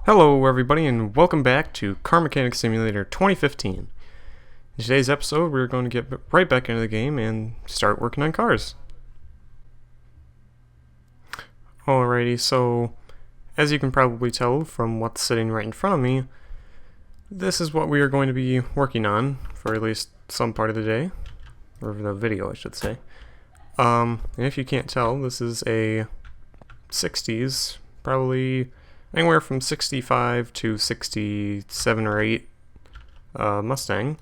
Hello everybody and welcome back to Car Mechanic Simulator 2015. In today's episode we're going to get right back into the game and start working on cars. Alrighty, so as you can probably tell from what's sitting right in front of me, this is what we are going to be working on for at least some part of the day, or the video I should say. And if you can't tell, this is a 60s, probably anywhere from 65 to 67 or 8 Mustang.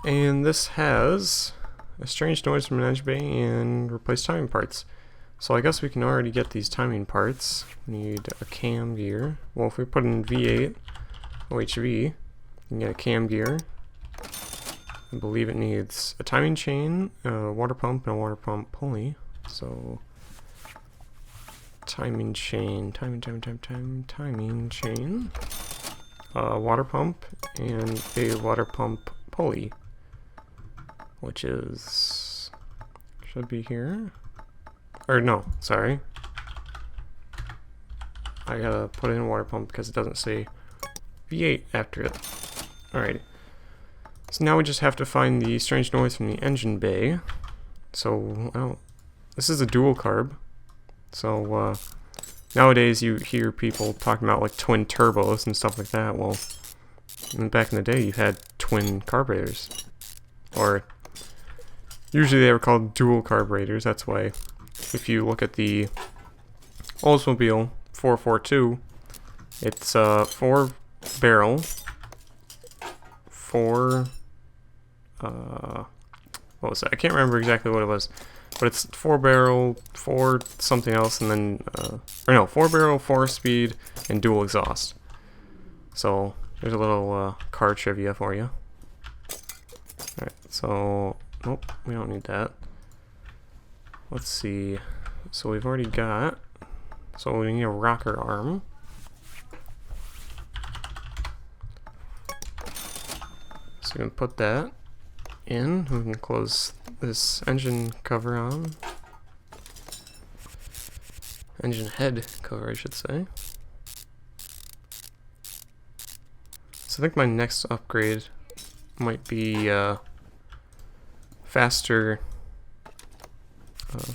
And this has a strange noise from an engine bay and replace timing parts. So I guess we can already get these timing parts. We need a cam gear. Well, if we put in V8 OHV, you can get a cam gear. I believe it needs a timing chain, a water pump, and a water pump pulley. So timing chain, timing chain, water pump, and a water pump pulley, which should be here. Or no, sorry. I gotta put in a water pump because it doesn't say V8 after it. Alrighty. So now we just have to find the strange noise from the engine bay. So, this is a dual carb. So, nowadays you hear people talking about like twin turbos and stuff like that. Well, back in the day you had twin carburetors. Or, usually they were called dual carburetors. That's why, if you look at the Oldsmobile 442, it's 4 barrel, 4, what was that? I can't remember exactly what it was. But it's 4 barrel, 4 something else, and then, 4 barrel, 4 speed, and dual exhaust. So, there's a little car trivia for you. Alright, so, nope, we don't need that. Let's see. So we've already got, so we need a rocker arm. So we can put that in. We can close this engine cover on. Engine head cover, I should say. So I think my next upgrade might be faster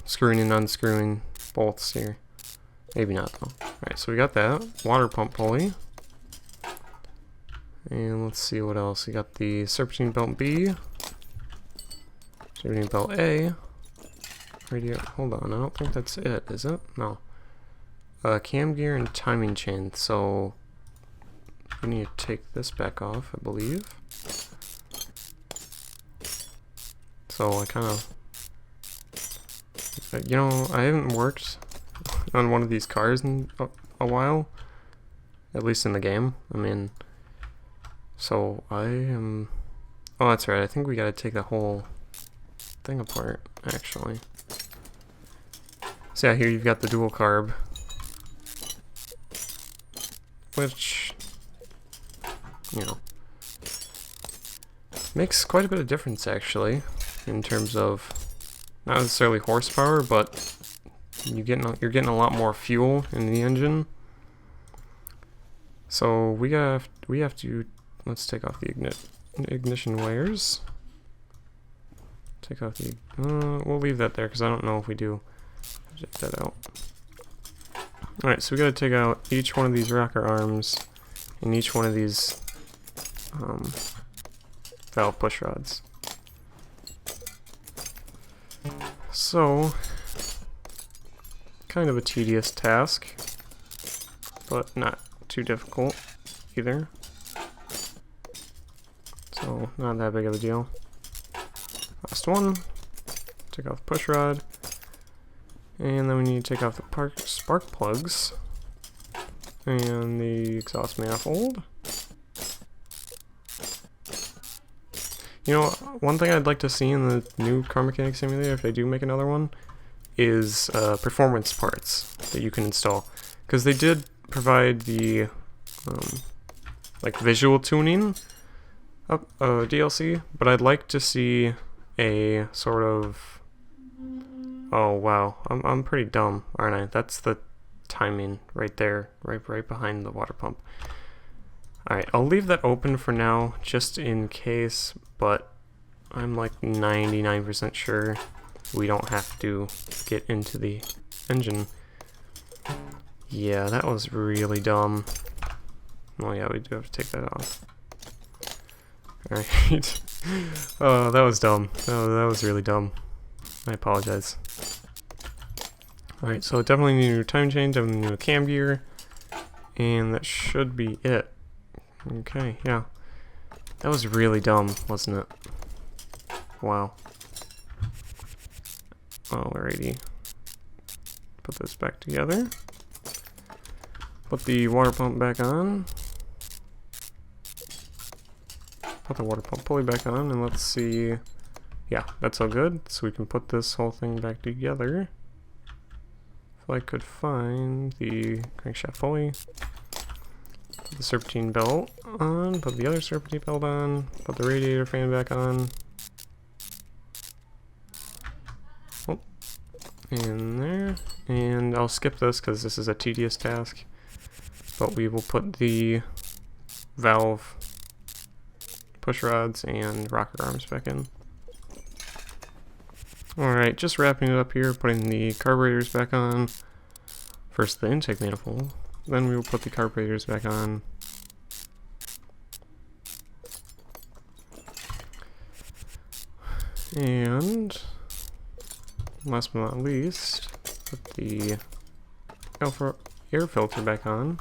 screwing and unscrewing bolts here. Maybe not though. Alright, so we got that. Water pump pulley. And let's see what else. We got the serpentine belt B. Serpentine belt A. Radio. Hold on, I don't think that's it, is it? No. Cam gear and timing chain. So we need to take this back off, I believe. So I kind of, I haven't worked on one of these cars in a while, at least in the game. I mean, so I am. Oh, that's right. I think we gotta take the whole thing apart, actually. So yeah, here you've got the dual carb, which, makes quite a bit of difference, actually, in terms of not necessarily horsepower, but you're getting a lot more fuel in the engine. So we have to, let's take off the ignition wires. Take off the, we'll leave that there because I don't know if we do. Check that out. Alright, so we gotta take out each one of these rocker arms and each one of these valve push rods. So, kind of a tedious task, but not too difficult either. So, not that big of a deal. Last one, take off the push rod, and then we need to take off the spark plugs and the exhaust manifold. One thing I'd like to see in the new Car Mechanic Simulator, if they do make another one, is performance parts that you can install. Because they did provide the visual tuning DLC, but I'd like to see a sort of... Oh wow, I'm pretty dumb, aren't I? That's the timing right there, right behind the water pump. Alright, I'll leave that open for now, just in case, but I'm like 99% sure we don't have to get into the engine. Yeah, that was really dumb. Oh yeah, we do have to take that off. Alright. Oh, that was dumb. Oh, that was really dumb. I apologize. Alright, so definitely need a new time chain, definitely need a cam gear, and that should be it. Okay, yeah. That was really dumb, wasn't it? Wow. Alrighty. Put this back together. Put the water pump back on. Put the water pump pulley back on, and let's see. Yeah, that's all good. So we can put this whole thing back together. If I could find the crankshaft pulley. Put the serpentine belt on. Put the other serpentine belt on. Put the radiator fan back on. Oh, in there. And I'll skip this because this is a tedious task. But we will put the valve, push rods, and rocker arms back in. Alright, just wrapping it up here, putting the carburetors back on. First the intake manifold, then we will put the carburetors back on. And last but not least, put the air filter back on.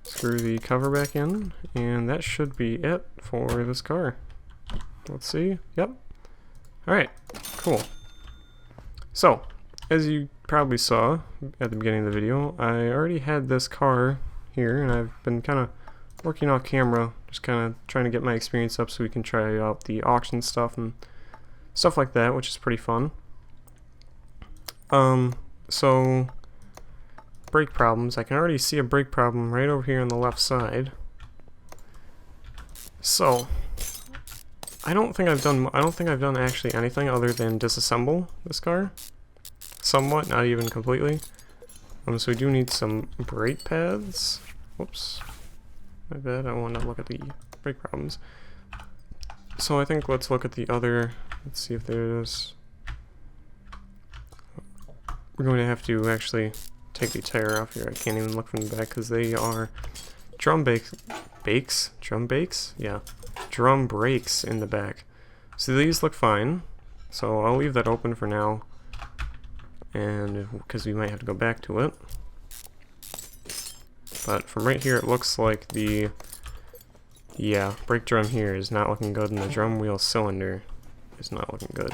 Screw the cover back in, and that should be it for this car. Let's see. Yep. Alright, cool. So, as you probably saw at the beginning of the video, I already had this car here, and I've been kind of working off camera, just kind of trying to get my experience up so we can try out the auction stuff and stuff like that, which is pretty fun. So brake problems. I can already see a brake problem right over here on the left side. So I don't think I've done actually anything other than disassemble this car. Somewhat, not even completely. So we do need some brake pads. Whoops. My bad, I want to look at the brake problems. So I think let's look at the other, let's see if there's, we're going to have to actually take the tire off here. I can't even look from the back because they are drum brakes, yeah, drum brakes in the back. So these look fine, so I'll leave that open for now, and because we might have to go back to it. But from right here it looks like the, yeah, brake drum here is not looking good, and the drum wheel cylinder is not looking good.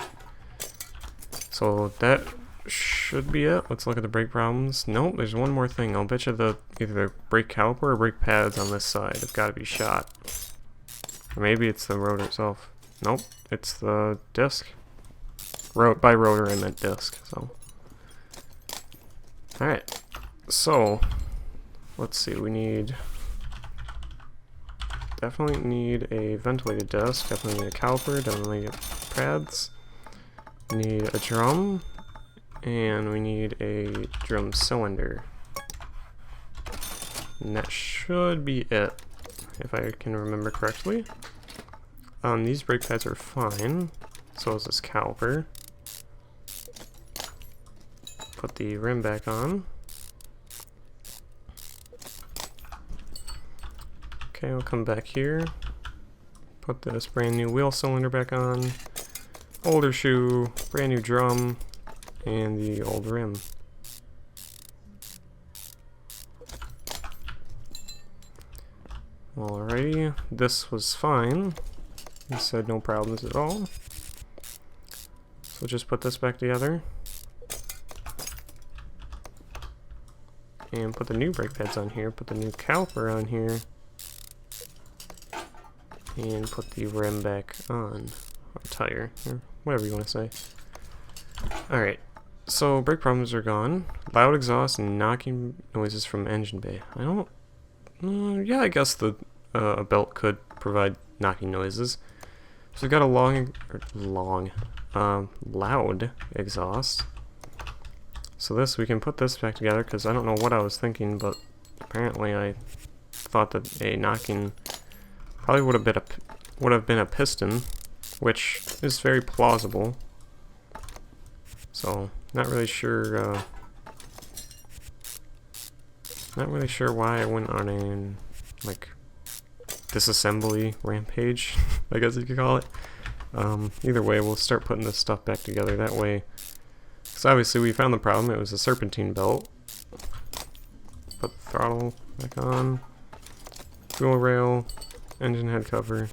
So that should be it. Let's look at the brake problems. Nope, there's one more thing. I'll bet you the either the brake caliper or brake pads on this side have got to be shot. Or maybe it's the rotor itself. Nope, it's the disc. By rotor I meant disc. So, alright. So, let's see. We definitely need a ventilated disc. Definitely need a caliper. Definitely need pads. Need a drum. And we need a drum cylinder. And that should be it, if I can remember correctly. These brake pads are fine. So is this caliper. Put the rim back on. Okay, I'll come back here. Put this brand new wheel cylinder back on. Older shoe, brand new drum, and the old rim. Alrighty, this was fine. He said no problems at all. So just put this back together. And put the new brake pads on here, put the new caliper on here. And put the rim back on, or tire, or whatever you want to say. Alright. So, brake problems are gone. Loud exhaust and knocking noises from engine bay. I don't... yeah, I guess the belt could provide knocking noises. So we've got a loud exhaust. So this, we can put this back together, because I don't know what I was thinking, but apparently I thought that a knocking probably would have been a piston, which is very plausible. So not really sure why I went on a like disassembly rampage, I guess you could call it. Either way, we'll start putting this stuff back together that way. Because obviously we found the problem, it was a serpentine belt. Put the throttle back on. Fuel rail, engine head cover.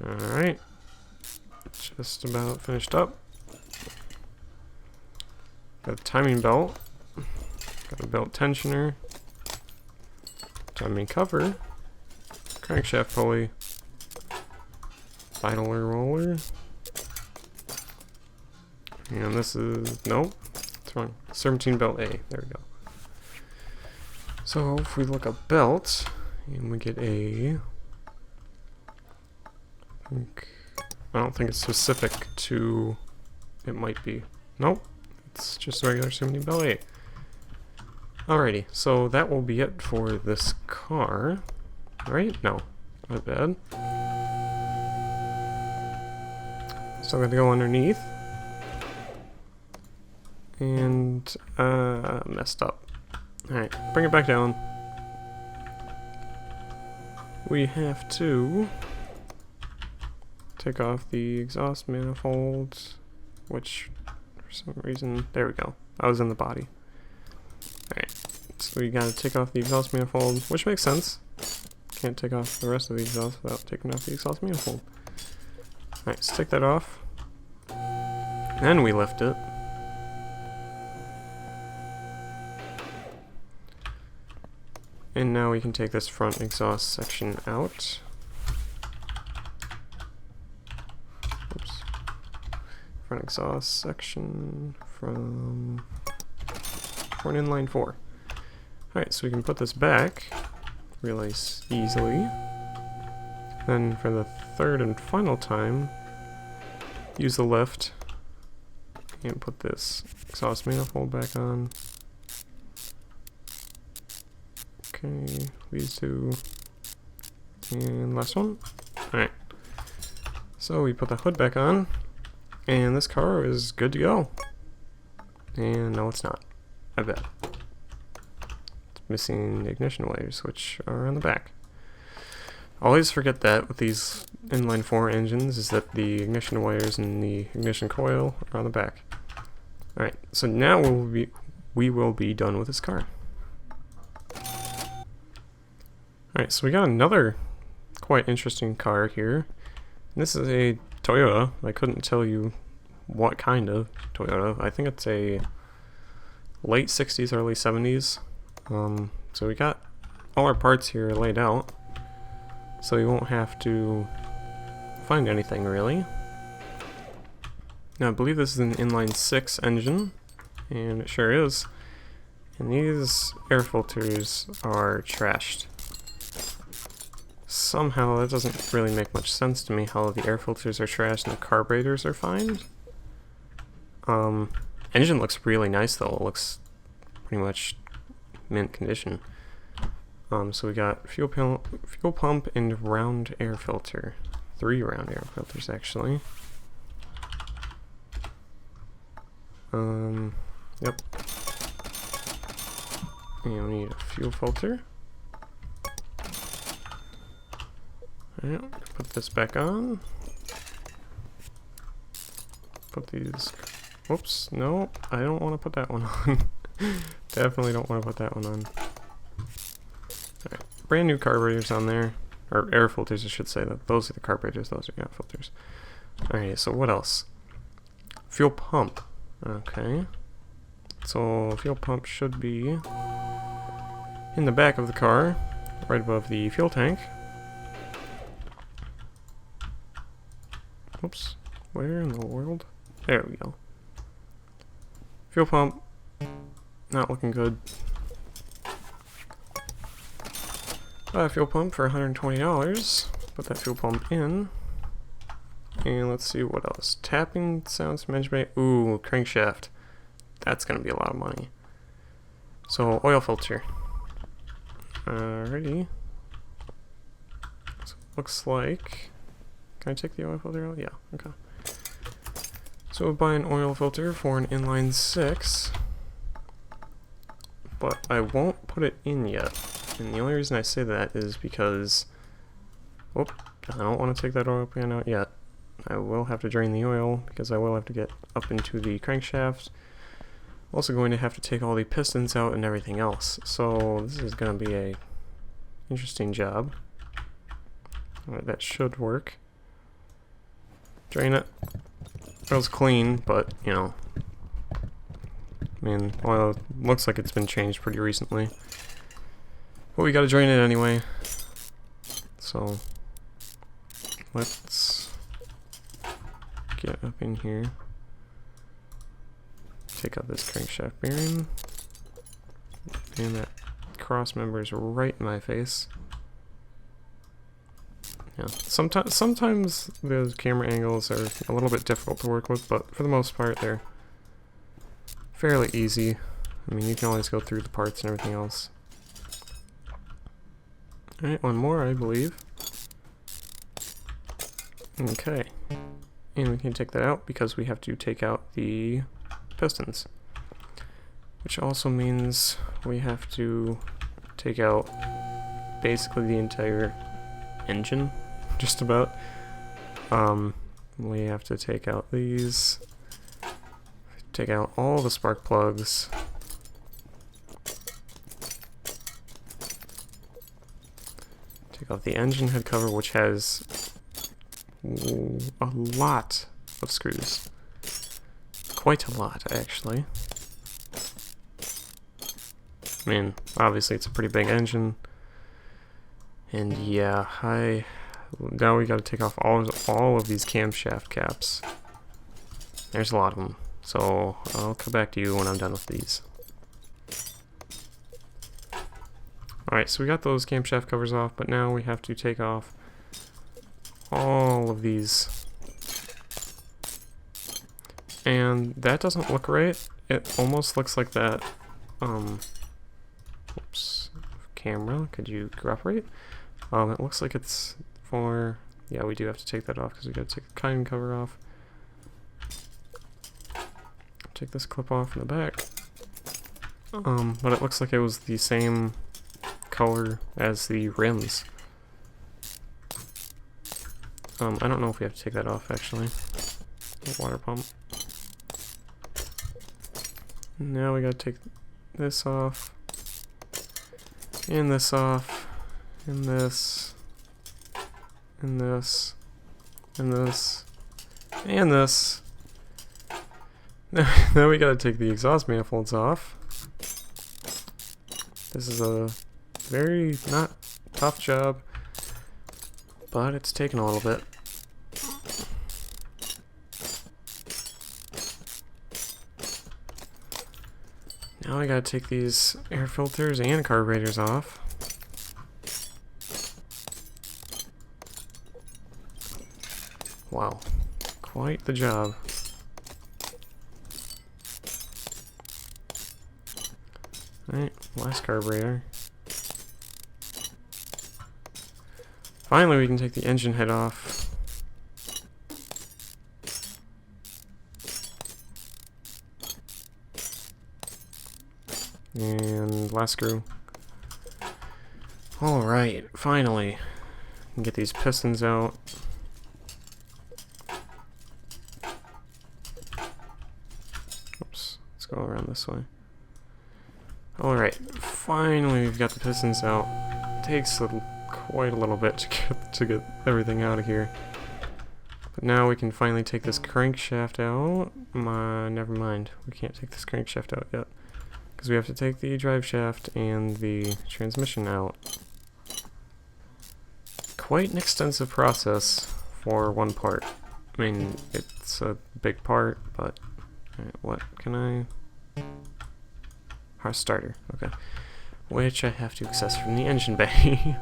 Alright. Just about finished up. Got a timing belt. Got a belt tensioner. Timing cover. Crankshaft pulley. Idler roller. And this is, nope, it's wrong. Serpentine belt A, there we go. So if we look up belt, and we get a, I don't think it's specific to, it might be, nope, it's just regular serpentine belt A. Alrighty, so that will be it for this car, right? No, not bad. So I'm gonna go underneath. And, messed up. Alright, bring it back down. We have to take off the exhaust manifold, which, for some reason, there we go. I was in the body. Alright, so we gotta take off the exhaust manifold, which makes sense. Can't take off the rest of the exhaust without taking off the exhaust manifold. Alright, let's take that off. Then we lift it. And now we can take this front exhaust section out. Oops. Front exhaust section from an inline 4. Alright, so we can put this back really easily. Then for the third and final time, use the lift and put this exhaust manifold back on. Okay, these two, and last one. Alright, so we put the hood back on, and this car is good to go. And no, it's not. I bet. It's missing ignition wires, which are on the back. Always forget that with these inline 4 engines, is that the ignition wires and the ignition coil are on the back. Alright, so now we will be done with this car. Alright, so we got another quite interesting car here. This is a Toyota. I couldn't tell you what kind of Toyota. I think it's a late 60s, early 70s. So we got all our parts here laid out, so we won't have to find anything really. Now I believe this is an inline 6 engine, and it sure is. And these air filters are trashed. Somehow that doesn't really make much sense to me, how the air filters are trashed and the carburetors are fine. Engine looks really nice though. It looks pretty much mint condition. So we got fuel pump and round air filter. 3 round air filters actually. Yep. And we need a fuel filter. Alright, put this back on. Put these, whoops, no, I don't want to put that one on. Definitely don't want to put that one on. Alright, brand new carburetors on there, or air filters I should say. That those are the carburetors, those are air filters. Alright, so what else? Fuel pump. Okay. So fuel pump should be in the back of the car, right above the fuel tank. Oops, where in the world? There we go. Fuel pump, not looking good. Fuel pump for $120. Put that fuel pump in. And let's see what else. Tapping sounds from engine bay. Ooh, crankshaft. That's gonna be a lot of money. So, oil filter. Alrighty. So it looks like... Can I take the oil filter out? Yeah, okay. So we'll buy an oil filter for an inline 6. But I won't put it in yet. And the only reason I say that is because... Whoop, I don't want to take that oil pan out yet. I will have to drain the oil because I will have to get up into the crankshaft. Also going to have to take all the pistons out and everything else. So this is going to be a interesting job. Alright, that should work. Drain it. Oil's clean, but, you know, I mean, oil looks like it's been changed pretty recently. But we gotta drain it anyway. So, let's get up in here. Take out this crankshaft bearing. And that cross member is right in my face. Yeah, sometimes those camera angles are a little bit difficult to work with, but for the most part they're fairly easy. I mean, you can always go through the parts and everything else. Alright, one more, I believe. Okay. And we can take that out because we have to take out the pistons. Which also means we have to take out basically the entire engine, just about. We have to take out these, take out all the spark plugs, take out the engine head cover, which has a lot of screws, quite a lot actually. I mean, obviously it's a pretty big engine. And yeah, now we gotta take off all of these camshaft caps. There's a lot of them. So I'll come back to you when I'm done with these. Alright, so we got those camshaft covers off, but now we have to take off all of these. And that doesn't look right. It almost looks like that, whoops, camera, could you cooperate? It looks like it's for... Yeah, we do have to take that off because we got to take the cutting cover off. Take this clip off in the back. But it looks like it was the same color as the rims. I don't know if we have to take that off actually. The water pump. Now we gotta take this off. And this off. And this, and this, and this, and this. Now we gotta take the exhaust manifolds off. This is a very not tough job, but it's taken a little bit. Now I gotta take these air filters and carburetors off. Wow, quite the job. Alright, last carburetor. Finally we can take the engine head off. And last screw. Alright, finally. We can get these pistons out. Go around this way. Alright, finally we've got the pistons out. It takes quite a little bit to get everything out of here. But now we can finally take this crankshaft out. Never mind, we can't take this crankshaft out yet. Because we have to take the drive shaft and the transmission out. Quite an extensive process for one part. I mean, it's a big part, but... Alright, what can I... Heart starter, okay. Which I have to access from the engine bay.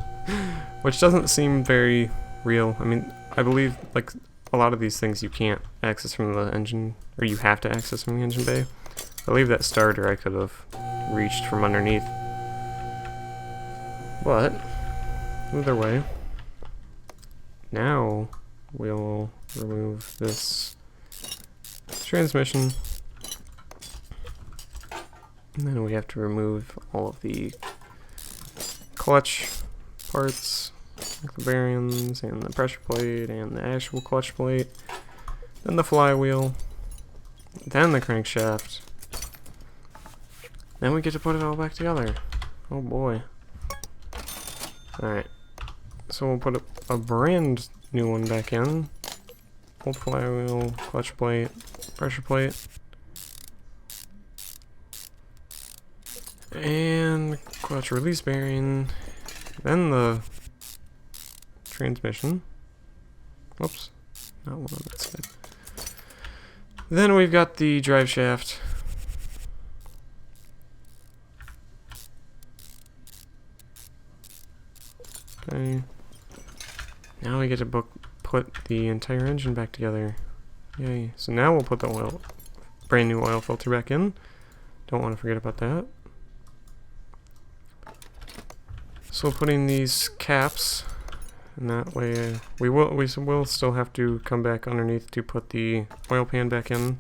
Which doesn't seem very real. I mean, I believe, like, a lot of these things you can't access from the engine, or you have to access from the engine bay. I believe that starter I could have reached from underneath. But, either way, now we'll remove this transmission. And then we have to remove all of the clutch parts, like the bearings and the pressure plate and the actual clutch plate. Then the flywheel. Then the crankshaft. Then we get to put it all back together. Oh boy. Alright. So we'll put a brand new one back in. Old flywheel, clutch plate, pressure plate. And clutch release bearing. Then the transmission. Whoops. Not one on that side. Then we've got the drive shaft. Okay. Now we get to put the entire engine back together. Yay. So now we'll put the brand new oil filter back in. Don't want to forget about that. So putting these caps, and that way we will still have to come back underneath to put the oil pan back in.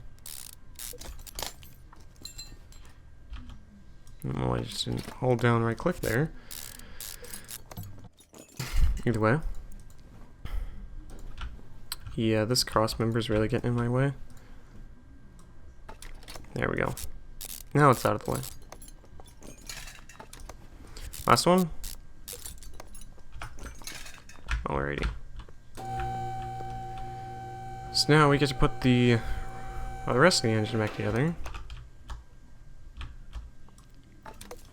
Oh, I just didn't hold down right click there. Either way. Yeah, this cross member is really getting in my way. There we go. Now it's out of the way. Last one. Alrighty. So now we get to put the rest of the engine back together.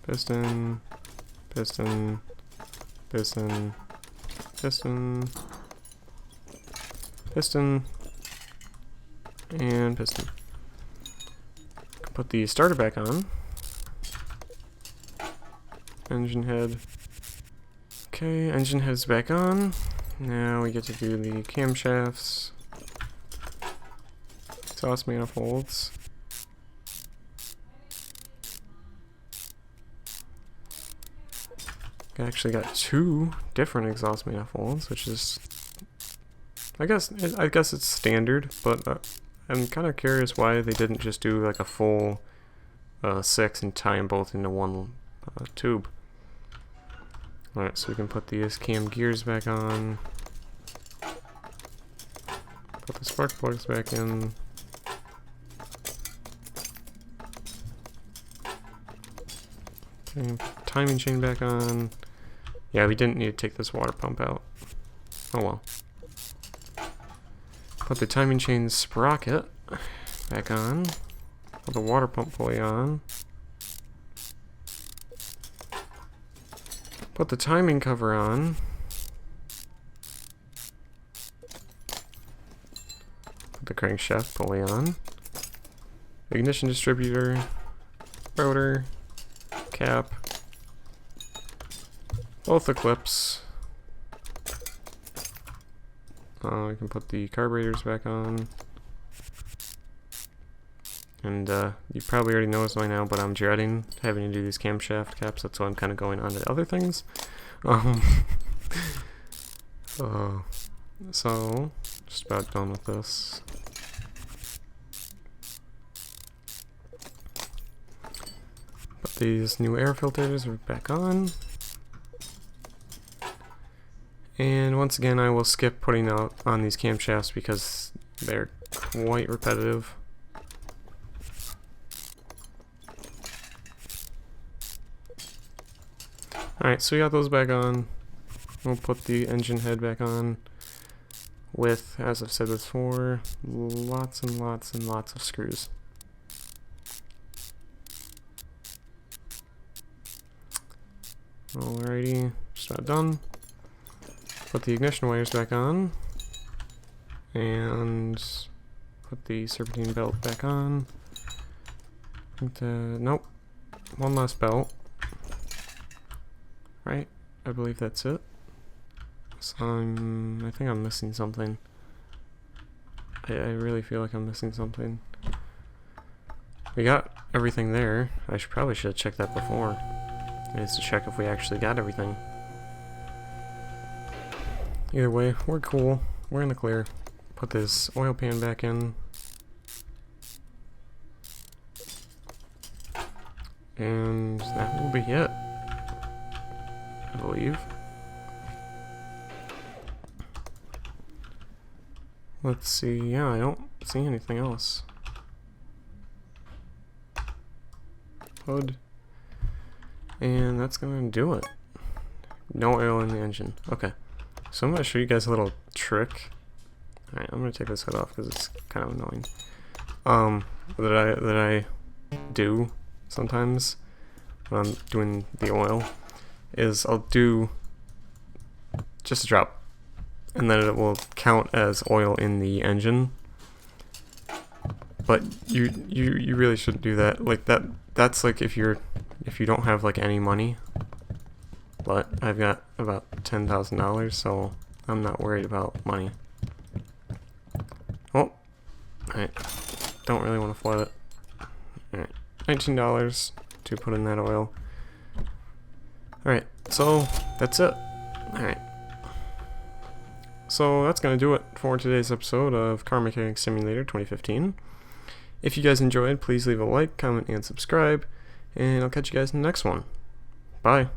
Piston, piston, piston, piston, piston, and piston. Put the starter back on. Engine head. Okay, engine head's back on. Now we get to do the camshafts, exhaust manifolds. I actually got 2 different exhaust manifolds, which is, I guess it's standard, but I'm kind of curious why they didn't just do like a full 6 and tie them both into one tube. Alright, so we can put these cam gears back on. Put the spark plugs back in. Okay, put the timing chain back on. Yeah, we didn't need to take this water pump out. Oh well. Put the timing chain sprocket back on. Put the water pump fully on. Put the timing cover on. Put the crankshaft pulley on. Ignition distributor, rotor, cap, both the clips. We can put the carburetors back on. And you probably already know this by now, but I'm dreading having to do these camshaft caps. That's why I'm kind of going on to other things. So, just about done with this. Put these new air filters back on. And once again, I will skip putting out on these camshafts because they're quite repetitive. Alright, so we got those back on. We'll put the engine head back on with, as I've said before, lots and lots and lots of screws. Alrighty, just about done. Put the ignition wires back on. And put the serpentine belt back on. Nope. One last belt. Right? I believe that's it. So I think I'm missing something. I really feel like I'm missing something. We got everything there. I probably should have checked that before. Just to check if we actually got everything. Either way, we're cool. We're in the clear. Put this oil pan back in. And that will be it, I believe. Let's see. Yeah, I don't see anything else. Hood. And that's gonna do it. No oil in the engine. Okay. So I'm gonna show you guys a little trick. Alright, I'm gonna take this hood off because it's kind of annoying. That I do sometimes when I'm doing the oil is I'll do just a drop, and then it will count as oil in the engine. But you really shouldn't do that. Like that's like if you don't have like any money. But I've got about $10,000, so I'm not worried about money. Oh, alright. Don't really want to flood it. Alright, $19 to put in that oil. Alright, so that's it. Alright. So that's going to do it for today's episode of Car Mechanic Simulator 2015. If you guys enjoyed, please leave a like, comment, and subscribe. And I'll catch you guys in the next one. Bye.